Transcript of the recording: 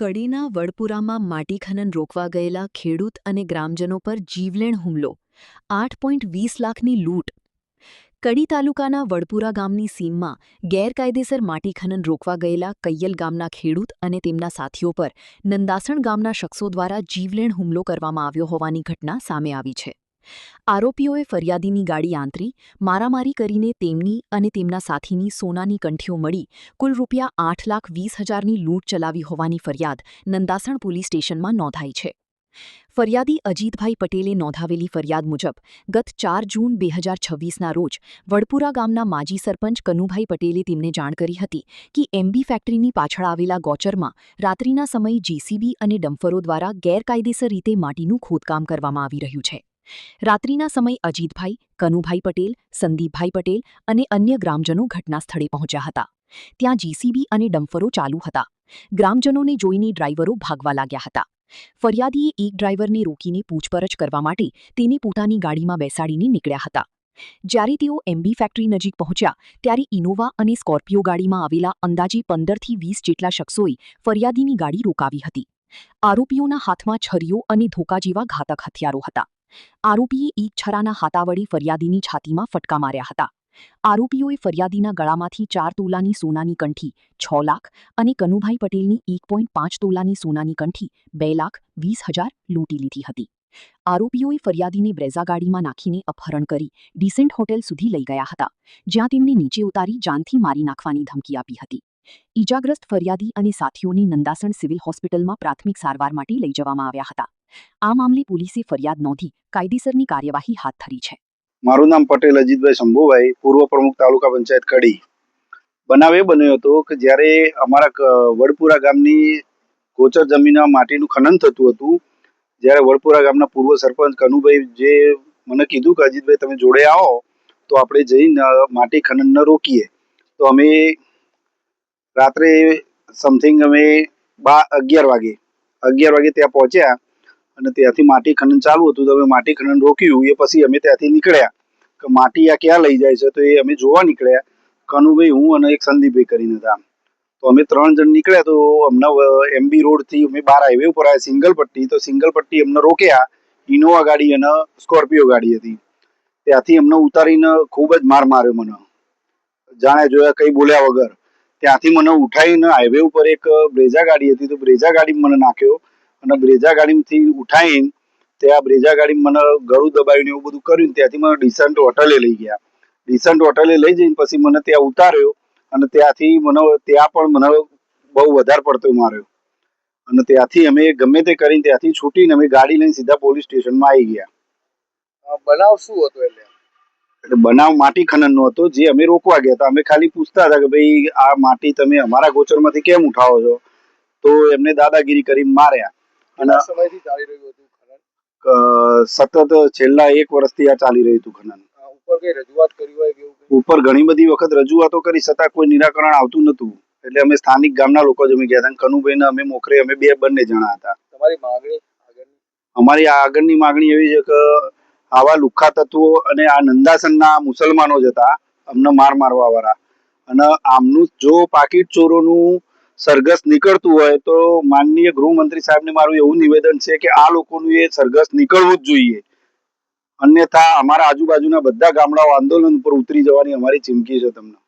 કડીના વડપુરામાં માટી ખનન રોકવા ગયેલા ખેડૂત અને ગ્રામજનો પર જીવલેણ હુમલો 8.20 લાખની લૂંટ કડી તાલુકાના વડપુરા ગામની સીમમાં ગેરકાયદેસર માટી ખનન રોકવા ગયેલા કૈયલ ગામના ખેડૂત અને તેમના સાથીઓ પર નંદાસણ ગામના શખ્સો દ્વારા જીવલેણ હુમલો કરવામાં આવ્યો હોવાની ઘટના સામે આવી છે. આરોપીઓએ ફરિયાદીની ગાડી આંતરી મારામારી કરીને તેમની અને તેમના સાથીની સોનાની કંઠીઓ મળી કુલ ₹8,20,000ની લૂંટ ચલાવી હોવાની ફરિયાદ નંદાસણ પોલીસ સ્ટેશનમાં નોંધાઈ છે. ફરિયાદી અજીતભાઈ પટેલે નોંધાવેલી ફરિયાદ મુજબ ગત 4 જૂન 2026ના રોજ વડપુરા ગામના માજી સરપંચ કનુભાઈ પટેલે તેમને જાણ કરી હતી કે એમબી ફેક્ટરીની પાછળ આવેલા ગોચરમાં રાત્રિના સમયે જેસીબી અને ડમ્ફરો દ્વારા ગેરકાયદેસર રીતે માટીનું ખોદકામ કરવામાં આવી રહ્યું છે. રાત્રિના સમયે અજીતભાઈ, કનુભાઈ પટેલ, સંદીપભાઈ પટેલ અને અન્ય ગ્રામજનો ઘટના સ્થળે પહોંચ્યા હતા. ત્યાં જેસીબી અને ડમ્ફરો ચાલુ હતા. ગ્રામજનોને જોઈને ડ્રાઈવરો ભાગવા લાગ્યા હતા. ફરિયાદીએ એક ડ્રાઈવરને રોકીને પૂછપરછ કરવા માટે તેને પોતાની ગાડીમાં બેસાડીને નીકળ્યા હતા. જ્યારે તેઓ એમબી ફેક્ટરી નજીક પહોંચ્યા ત્યારે ઇનોવા અને સ્કોર્પિયો ગાડીમાં આવેલા અંદાજે 15થી 20 જેટલા શખ્સોએ ફરિયાદીની ગાડી રોકાવી હતી. આરોપીઓના હાથમાં છરીઓ અને ધોકા જેવા ઘાતક હથિયારો હતા. આરોપીએ એક છરાના હાથા વડે ફરિયાદીની છાતીમાં ફટકા માર્યા હતા. આરોપીઓએ ફરિયાદીના ગળામાંથી 4 તોલાની સોનાની કંઠી 6 લાખ અને કનુભાઈ પટેલની 1.5 તોલાની સોનાની કંઠી 2,20,000 લૂંટી લીધી હતી. આરોપીઓએ ફરિયાદીને બ્રેઝા ગાડીમાં નાખીને અપહરણ કરી ડિસેન્ટ હોટેલ સુધી લઈ ગયા હતા, જ્યાં તેમને નીચે ઉતારી જાનથી મારી નાખવાની ધમકી આપી હતી. ઈજાગ્રસ્ત ફરિયાદી અને સાથીઓને નંદાસણ સિવિલ હોસ્પિટલમાં પ્રાથમિક સારવાર માટે લઈ જવામાં આવ્યા હતા. આ મામલે પોલીસે ફરિયાદ નોંધી કાયદેસરની કાર્યવાહી હાથ ધરી છે. મારું નામ પટેલ અજીતભાઈ શંભુભાઈ, પૂર્વ પ્રમુખ તાલુકા પંચાયત કડી. બનાવ એ બન્યો હતો કે જ્યારે અમારા વડપુરા ગામની ગોચર જમીનમાં માટીનું ખનન થતું હતું, જ્યારે વડપુરા ગામના પૂર્વ સરપંચ કનુભાઈ જે મને કીધું કે અજીતભાઈ તમે જોડે આવો તો આપણે જઈને માટી ખનન ન રોકીએ. તો અમે રાત્રે સમથિંગ અમે 11 વાગે ત્યાં પહોંચ્યા અને ત્યાંથી માટી ખનન ચાલુ હતું. તો અમે માટી ખનન રોક્યું. એ પછી અમે ત્યાંથી નીકળ્યા કે માટી આ ક્યાં લઈ જાય છે, તો એ અમે જોવા નીકળ્યા. કનુભાઈ, હું અને એક સંદીપભાઈ કરીને હતા. તો અમે 3 જણ નીકળ્યા. તો અમને એમબી રોડથી અમે 12 હાઈવે ઉપર આવ્યા સિંગલ પટ્ટી. તો સિંગલ પટ્ટી અમને રોક્યા. ઇનોવા ગાડી અને સ્કોર્પિયો ગાડી હતી. ત્યાંથી અમને ઉતારીને ખૂબ જ માર માર્યો મને, જાણે જોયા કંઈ બોલ્યા વગર. ત્યાંથી મને ઉઠાવીને હાઈવે ઉપર એક બ્રેઝા ગાડી હતી, તો બ્રેઝા ગાડીમાં મને નાખ્યો અને બ્રેઝા ગાડીમાંથી ઉઠાવીને ત્યાં બ્રેઝા ગાડીમાં મને ગળું દબાવીને એવું બધું કર્યું. ત્યાંથી મને ડિસન્ટ હોટલે લઈ ગયા. ડિસન્ટ હોટલે લઈ જઈને પછી મને ત્યાં ઉતાર્યો અને ત્યાંથી ત્યાં પણ મને બહુ વધારે પડતો માર્યો. અને ત્યાંથી અમે ગમે તે કરીને ત્યાંથી છૂટીને અમે ગાડી લઈને સીધા પોલીસ સ્ટેશનમાં આવી ગયા. બનાવ શું હતો? એટલે બનાવ માટી ખનનનો હતો, જે અમે રોકવા ગયા હતા. અમે ખાલી પૂછતા હતા કે ભાઈ આ માટી તમે અમારા ગોચરમાંથી કેમ ઉઠાવો છો? તો એમને દાદાગીરી કરીને માર્યા. અને સમયથી ચાલી રહ્યું હતું ખનન? સતત છેલ્લા 1 વર્ષથી આ ચાલી રહ્યું હતું ખનન. ઉપર કઈ રજૂઆત કરી હોય કે ઉપર ઘણી બધી વખત રજૂઆતો કરી, છતાં કોઈ નિરાકરણ આવતું નતું. એટલે અમે સ્થાનિક ગામના લોકો જ અમે ગયા હતા. કનુભાઈને અમે મોખરે અમે બંને જણા હતા. તમારી માંગણી આગળની? અમારી આગળની માંગણી એવી છે કે આવા લુખ્ખા તત્વો અને આ નંદાસનના મુસલમાનો જ હતા અમને મારવા વાળા. અને આમનું જો પાકીટ ચોરોનું સરઘસ નીકળતું હોય તો માનનીય ગૃહમંત્રી સાહેબને મારું એવું નિવેદન છે કે આ લોકોનું એ સરઘસ નીકળવું જ જોઈએ. અન્યથા અમારા આજુબાજુના બધા ગામડાઓ આંદોલન ઉપર ઉતરી જવાની અમારી ચીમકી છે તમને.